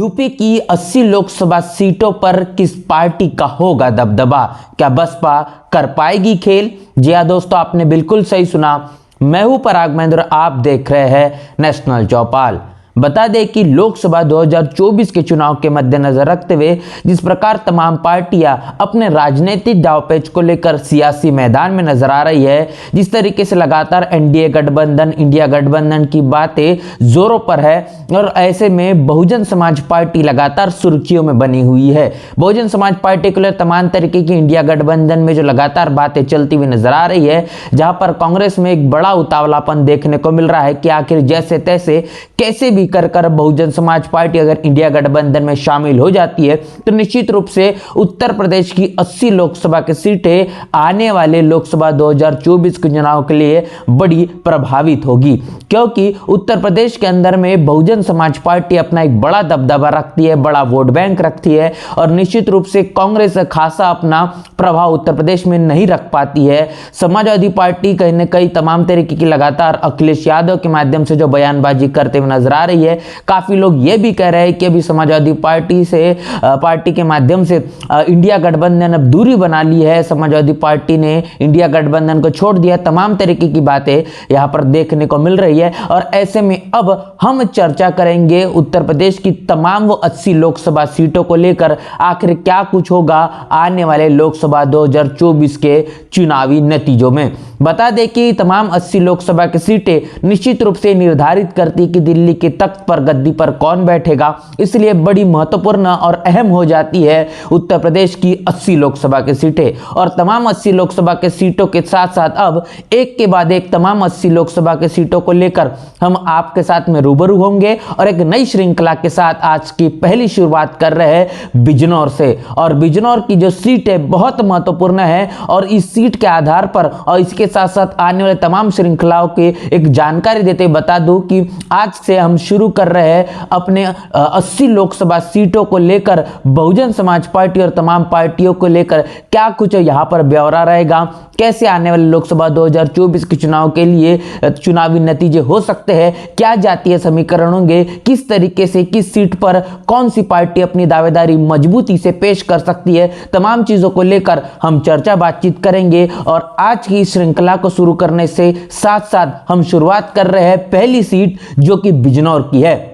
UP की 80 लोकसभा सीटों पर किस पार्टी का होगा दबदबा? क्या बसपा कर पाएगी खेल? जी हाँ दोस्तों, आपने बिल्कुल सही सुना। मैं हूं पराग महेंद्र, आप देख रहे हैं नेशनल चौपाल। बता दें कि लोकसभा 2024 के चुनाव के मद्देनजर रखते हुए जिस प्रकार तमाम पार्टियां अपने राजनीतिक दांवपेच को लेकर सियासी मैदान में नजर आ रही है, जिस तरीके से लगातार एनडीए गठबंधन, इंडिया गठबंधन की बातें जोरों पर है, और ऐसे में बहुजन समाज पार्टी लगातार सुर्खियों में बनी हुई है। बहुजन समाज पार्टी को लेकर तमाम तरीके की इंडिया गठबंधन में जो लगातार बातें चलती हुई नजर आ रही है, जहां पर कांग्रेस में एक बड़ा उतावलापन देखने को मिल रहा है कि आखिर जैसे तैसे कैसे भी कर बहुजन समाज पार्टी अगर इंडिया गठबंधन में शामिल हो जाती है तो निश्चित रूप से उत्तर प्रदेश की 80 लोकसभा की सीटें आने वाले लोकसभा 2024 के चुनाव के लिए बड़ी प्रभावित होगी, क्योंकि उत्तर प्रदेश के अंदर में बहुजन समाज पार्टी अपना एक बड़ा दबदबा रखती है, बड़ा वोट बैंक रखती है, और निश्चित रूप से कांग्रेस खासा अपना प्रभाव उत्तर प्रदेश में नहीं रख पाती है। समाजवादी पार्टी कहीं न कहीं तमाम तरीके की लगातार अखिलेश यादव के माध्यम से जो बयानबाजी करते हुए नजर आ रही है, काफी लोग ये भी कह रहे हैं कि अभी समाजवादी पार्टी के माध्यम से इंडिया गठबंधन अब दूरी बना ली है, समाजवादी पार्टी ने इंडिया गठबंधन को छोड़ दिया। तमाम तरीके की बातें यहां पर देखने को मिल रही है, और ऐसे में अब हम चर्चा करेंगे उत्तर प्रदेश की तमाम वो 80 लोकसभा सीटों को लेकर आखिर क्या कुछ होगा आने वाले लोकसभा 2024 के चुनावी नतीजों में। बता दें कि तमाम 80 लोकसभा की सीटें निश्चित रूप से निर्धारित करती कि दिल्ली के तख्त पर, गद्दी पर कौन बैठेगा, इसलिए बड़ी महत्वपूर्ण और अहम हो जाती है उत्तर प्रदेश की 80 लोकसभा की सीटें। और तमाम 80 लोकसभा के सीटों के साथ साथ अब एक के बाद एक तमाम 80 लोकसभा के सीटों को लेकर हम आपके साथ में रूबरू होंगे, और एक नई श्रृंखला के साथ आज की पहली शुरुआत कर रहे हैं बिजनौर से। और बिजनौर की जो सीट है बहुत महत्वपूर्ण है, और इस सीट के आधार पर और इसके साथ साथ आने वाले तमाम श्रृंखलाओं की एक जानकारी देते बता दूं कि आज से हम शुरू कर रहे हैं अपने 80 लोकसभा सीटों को लेकर बहुजन समाज पार्टी और तमाम पार्टियों को लेकर क्या कुछ यहां पर ब्यौरा रहेगा, कैसे आने वाले लोकसभा 2024 के चुनाव के लिए चुनावी नतीजे हो सकते हैं, क्या जातीय समीकरण होंगे, किस तरीके से किस सीट पर कौन सी पार्टी अपनी दावेदारी मजबूती से पेश कर सकती है, तमाम चीजों को लेकर हम चर्चा बातचीत करेंगे। और आज की श्रृंखला को शुरू करने से साथ साथ हम शुरुआत कर रहे हैं पहली सीट जो कि बिजनौर की है।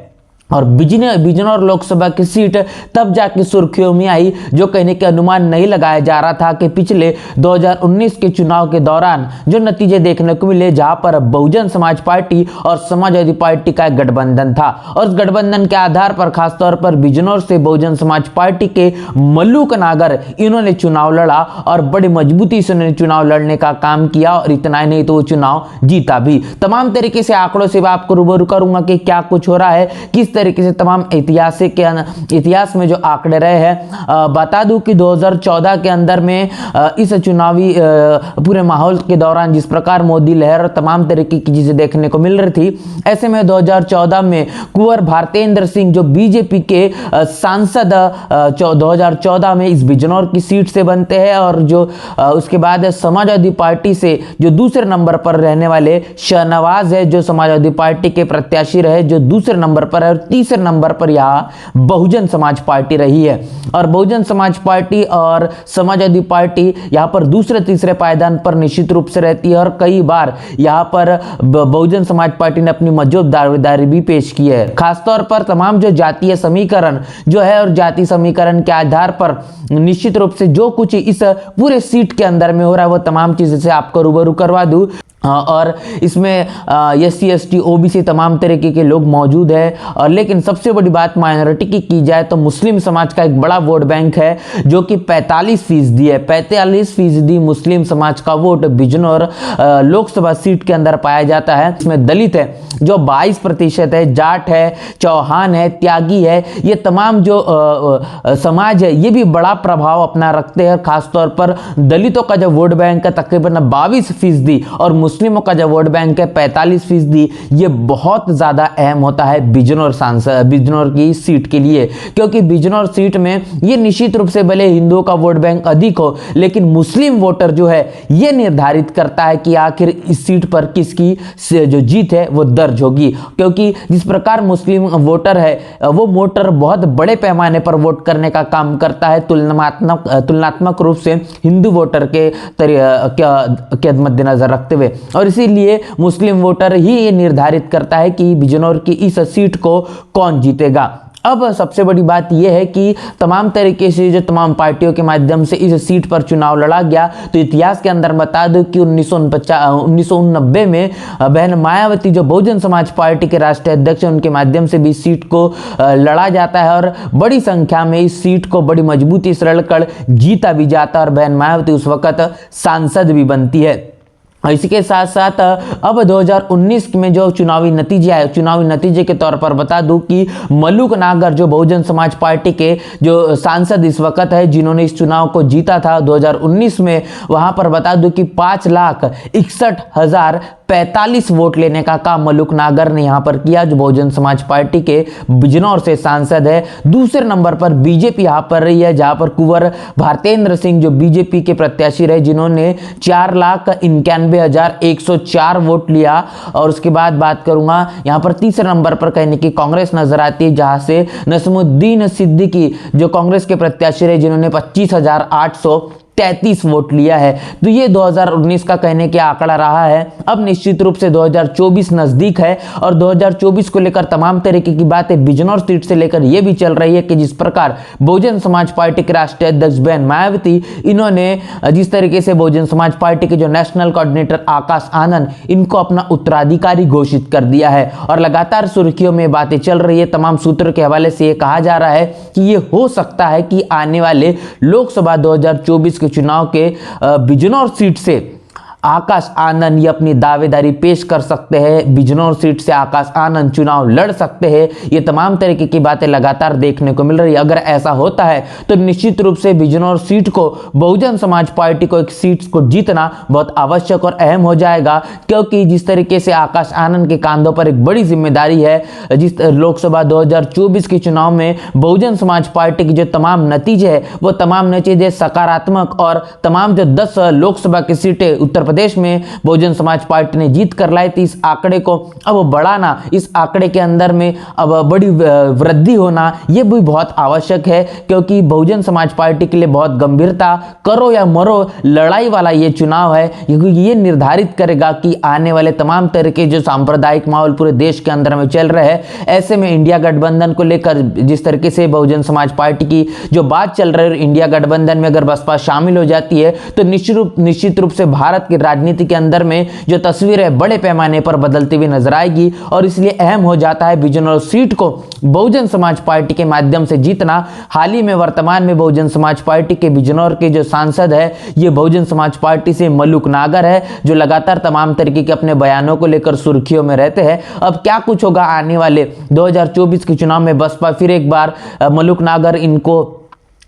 और बिजनौर लोकसभा की सीट तब जाके सुर्खियों में आई जो कहने के अनुमान नहीं लगाया जा रहा था कि पिछले 2019 के चुनाव के दौरान जो नतीजे देखने को मिले, जहां पर बहुजन समाज पार्टी और समाजवादी पार्टी का एक गठबंधन था, और उस गठबंधन के आधार पर खासतौर पर बिजनौर से बहुजन समाज पार्टी के मल्लूक नागर इन्होंने चुनाव लड़ा, और बड़ी मजबूती से उन्होंने चुनाव लड़ने का काम किया, और इतना ही नहीं तो वो चुनाव जीता भी। तमाम तरीके से आंकड़ों से आपको रूबरू करूंगा कि क्या कुछ हो रहा है, किस तरीके से तमाम इतिहास में जो आंकड़े रहे हैं। बता दूं कि 2014 के अंदर में इस चुनावी पूरे माहौल के दौरान जिस प्रकार मोदी लहर और तमाम तरीके की चीजें देखने को मिल रही थी, ऐसे में 2014 में कुंवर भारतेंद्र सिंह जो बीजेपी के सांसद 2014 में इस बिजनौर की सीट से बनते हैं, और जो उसके बाद समाजवादी पार्टी से जो दूसरे नंबर पर रहने वाले शाहनवाज है, जो समाजवादी पार्टी के प्रत्याशी रहे, जो दूसरे नंबर पर है, और तीसरे नंबर पर यहां बहुजन समाज पार्टी रही है। और बहुजन समाज पार्टी और समाजवादी पार्टी यहां पर दूसरे तीसरे पायदान पर निश्चित रूप से रहती है, और कई बार यहां पर बहुजन समाज पार्टी ने अपनी मजबूत दावेदारी भी पेश की है। खासतौर पर तमाम जो जातीय समीकरण जो है, और जातीय समीकरण के आधार पर निश्चित रूप से जो कुछ इस पूरे सीट के अंदर में हो रहा है वो तमाम चीजें से आपको रूबरू करवा दूं। और इसमें SC ST OBC तमाम तरीके के लोग मौजूद है, और लेकिन सबसे बड़ी बात माइनॉरिटी की जाए तो मुस्लिम समाज का एक बड़ा वोट बैंक है जो कि 45% है। 45% मुस्लिम समाज का वोट बिजनौर लोकसभा सीट के अंदर पाया जाता है। इसमें दलित है जो 22% है, जाट है, चौहान है, त्यागी है, ये तमाम जो समाज है ये भी बड़ा प्रभाव अपना रखते हैं। खासतौर पर दलितों का जो वोट बैंक है तकरीबन 22%, और मुस्लिमों का जो वोट बैंक है 45%, ये बहुत ज़्यादा अहम होता है बिजनौर की सीट के लिए, क्योंकि बिजनौर सीट में ये निश्चित रूप से भले हिंदुओं का वोट बैंक अधिक हो, लेकिन मुस्लिम वोटर जो है ये निर्धारित करता है कि आखिर इस सीट पर किसकी जो जीत है वो दर्ज होगी, क्योंकि जिस प्रकार मुस्लिम वोटर है वो वोटर बहुत बड़े पैमाने पर वोट करने का काम करता है तुलनात्मक रूप से हिंदू वोटर के मद्देनजर रखते हुए, और इसीलिए मुस्लिम वोटर ही ये निर्धारित करता है कि बिजनौर की इस सीट को कौन जीतेगा। अब सबसे बड़ी बात यह है कि तमाम तरीके से जो तमाम पार्टियों के माध्यम से इस सीट पर चुनाव लड़ा गया, तो इतिहास के अंदर बता दो कि 1989 में बहन मायावती जो बहुजन समाज पार्टी के राष्ट्रीय अध्यक्ष हैं, उनके माध्यम से भी इस सीट को लड़ा जाता है और बड़ी संख्या में इस सीट को बड़ी मजबूती से लड़कर जीता भी जाता है और बहन मायावती उस वक्त सांसद भी बनती है। इसी के साथ साथ अब 2019 में जो चुनावी नतीजे आए, चुनावी नतीजे के तौर पर बता दूं कि मलूक नागर जो बहुजन समाज पार्टी के जो सांसद इस वक्त है, जिन्होंने इस चुनाव को जीता था 2019 में, वहां पर बता दूं कि 5,61,045 वोट लेने का काम मलूक नागर ने यहां पर किया, जो बहुजन समाज पार्टी के बिजनौर से सांसद है। दूसरे नंबर पर बीजेपी यहां पर रही है, जहां पर कुंवर भारतेंद्र सिंह जो बीजेपी के प्रत्याशी रहे, जिन्होंने 4,91,104 वोट लिया। और उसके बाद बात करूंगा यहां पर तीसरे नंबर पर कहने की कांग्रेस नजर आती है, जहां से नसीमुद्दीन सिद्दीकी जो कांग्रेस के प्रत्याशी रहे, जिन्होंने 25,833 वोट लिया है। तो ये 2019 का कहने के आंकड़ा रहा है। अब निश्चित रूप से 2024 नजदीक है और 2024 को लेकर तमाम तरीके की बातें बिजनौर सीट से लेकर ये भी चल रही है कि जिस प्रकार बहुजन समाज पार्टी के राष्ट्रीय अध्यक्ष बहन मायावती, इन्होंने जिस तरीके से बहुजन समाज पार्टी के जो नेशनल कोऑर्डिनेटर आकाश आनंद, इनको अपना उत्तराधिकारी घोषित कर दिया है और लगातार सुर्खियों में बातें चल रही है। तमाम सूत्रों के हवाले से ये कहा जा रहा है कि ये हो सकता है कि आने वाले लोकसभा 2024 के चुनाव के बिजनौर सीट से आकाश आनंद ये अपनी दावेदारी पेश कर सकते हैं, बिजनौर सीट से आकाश आनंद चुनाव लड़ सकते हैं। ये तमाम तरीके की बातें लगातार देखने को मिल रही है। अगर ऐसा होता है तो निश्चित रूप से बिजनौर सीट को बहुजन समाज पार्टी को एक सीट को जीतना बहुत आवश्यक और अहम हो जाएगा, क्योंकि जिस तरीके से आकाश आनंद के कांधों पर एक बड़ी जिम्मेदारी है, जिस लोकसभा 2024 के चुनाव में बहुजन समाज पार्टी के जो तमाम नतीजे है वो तमाम नतीजे सकारात्मक, और तमाम जो 10 लोकसभा की सीटें उत्तर प्रदेश में बहुजन समाज पार्टी ने जीत कर लाई थी, इस आंकड़े को अब बढ़ाना, इस आंकड़े के अंदर में अब बड़ी वृद्धि होना ये भी बहुत आवश्यक है, क्योंकि बहुजन समाज पार्टी के लिए बहुत गंभीरता, करो या मरो लड़ाई वाला ये चुनाव है, क्योंकि ये निर्धारित करेगा कि आने वाले तमाम तरह के जो सांप्रदायिक माहौल पूरे देश के अंदर में चल रहे हैं, ऐसे में इंडिया गठबंधन को लेकर जिस तरीके से बहुजन समाज पार्टी की जो बात चल रही है, इंडिया गठबंधन में अगर बसपा शामिल हो जाती है तो निश्चित रूप से भारत की राजनीति के अंदर में जो तस्वीर है बड़े पैमाने पर बदलती हुई नजर आएगी, और इसलिए अहम हो जाता है बिजनौर सीट को बहुजन समाज पार्टी के माध्यम से जीतना। हाल ही में वर्तमान में बहुजन समाज पार्टी के बिजनौर के जो सांसद है ये बहुजन समाज पार्टी से मलूक नागर है, जो लगातार तमाम तरीके के अपने बयानों को लेकर सुर्खियों में रहते हैं। अब क्या कुछ होगा आने वाले 2024 के चुनाव में, बसपा फिर एक बार मलूक नागर इनको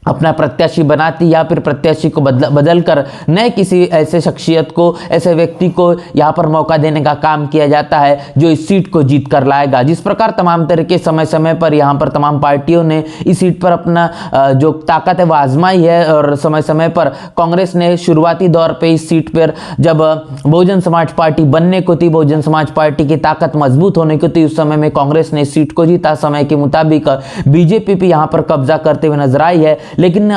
अपना प्रत्याशी बनाती या फिर प्रत्याशी को बदल कर नए किसी ऐसे शख्सियत को, ऐसे व्यक्ति को यहाँ पर मौका देने का काम किया जाता है जो इस सीट को जीत कर लाएगा। जिस प्रकार तमाम तरीके समय समय पर यहाँ पर तमाम पार्टियों ने इस सीट पर अपना जो ताकत है वो आजमाई है, और समय समय पर कांग्रेस ने शुरुआती दौर पे इस सीट पर जब बहुजन समाज पार्टी बनने को थी, बहुजन समाज पार्टी की ताकत मजबूत होने को थी, उस समय में कांग्रेस ने इस सीट को जीता। समय के मुताबिक बीजेपी भी यहाँ पर कब्जा करते हुए नजर आई है, लेकिन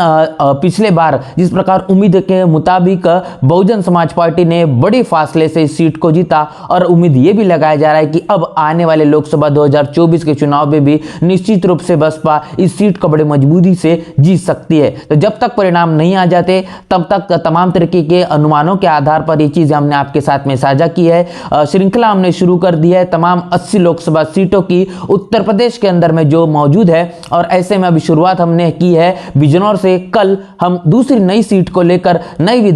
पिछले बार जिस प्रकार उम्मीद के मुताबिक बहुजन समाज पार्टी ने बड़े फासले से इस सीट को जीता, और उम्मीद ये भी लगाया जा रहा है कि अब आने वाले लोकसभा 2024 के चुनाव में भी निश्चित रूप से बसपा इस सीट को बड़ी मजबूती से जीत सकती है। तो जब तक परिणाम नहीं आ जाते तब तक तमाम तरीके के अनुमानों के आधार पर ये चीजें हमने आपके साथ में साझा की है। श्रृंखला हमने शुरू कर दी है तमाम 80 लोकसभा सीटों की उत्तर प्रदेश के अंदर में जो मौजूद है, और ऐसे में अभी शुरुआत हमने की है बिजनौर से कल हम दूसरी नई सीट को लेकर नई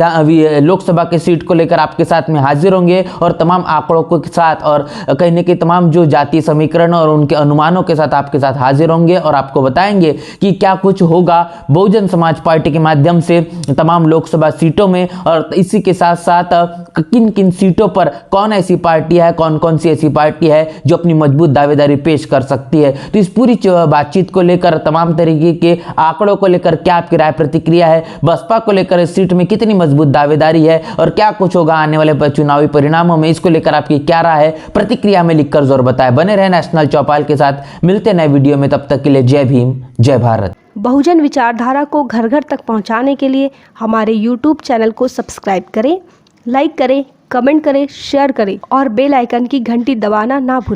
लोकसभा की सीट को लेकर आपके साथ में हाजिर होंगे और तमाम आंकड़ों के साथ और कहीं न कहीं तमाम जो जातीय समीकरण और उनके अनुमानों के साथ आपके साथ हाजिर होंगे और आपको बताएंगे कि क्या कुछ होगा बहुजन समाज पार्टी के माध्यम से तमाम लोकसभा सीटों में, और इसी के साथ साथ किन किन सीटों पर कौन ऐसी पार्टी है, कौन कौन सी ऐसी पार्टी है जो अपनी मजबूत दावेदारी पेश कर सकती है। तो इस पूरी बातचीत को लेकर, तमाम तरीके के आंकड़ों को लेकर क्या आपकी राय प्रतिक्रिया है, बसपा को लेकर इस सीट में कितनी मजबूत दावेदारी है और क्या कुछ होगा आने वाले चुनावी परिणामों में, इसको लेकर आपकी क्या राय है, प्रतिक्रिया में लिखकर जरूर बताएं। बने रहे नेशनल चौपाल के साथ, मिलते नए वीडियो में, तब तक के लिए जय भीम, जय भारत। बहुजन विचारधारा को घर घर तक पहुंचाने के लिए हमारे YouTube चैनल को सब्सक्राइब करें, लाइक करें, कमेंट करें, शेयर करें और बेल आइकन की घंटी दबाना ना भूलें।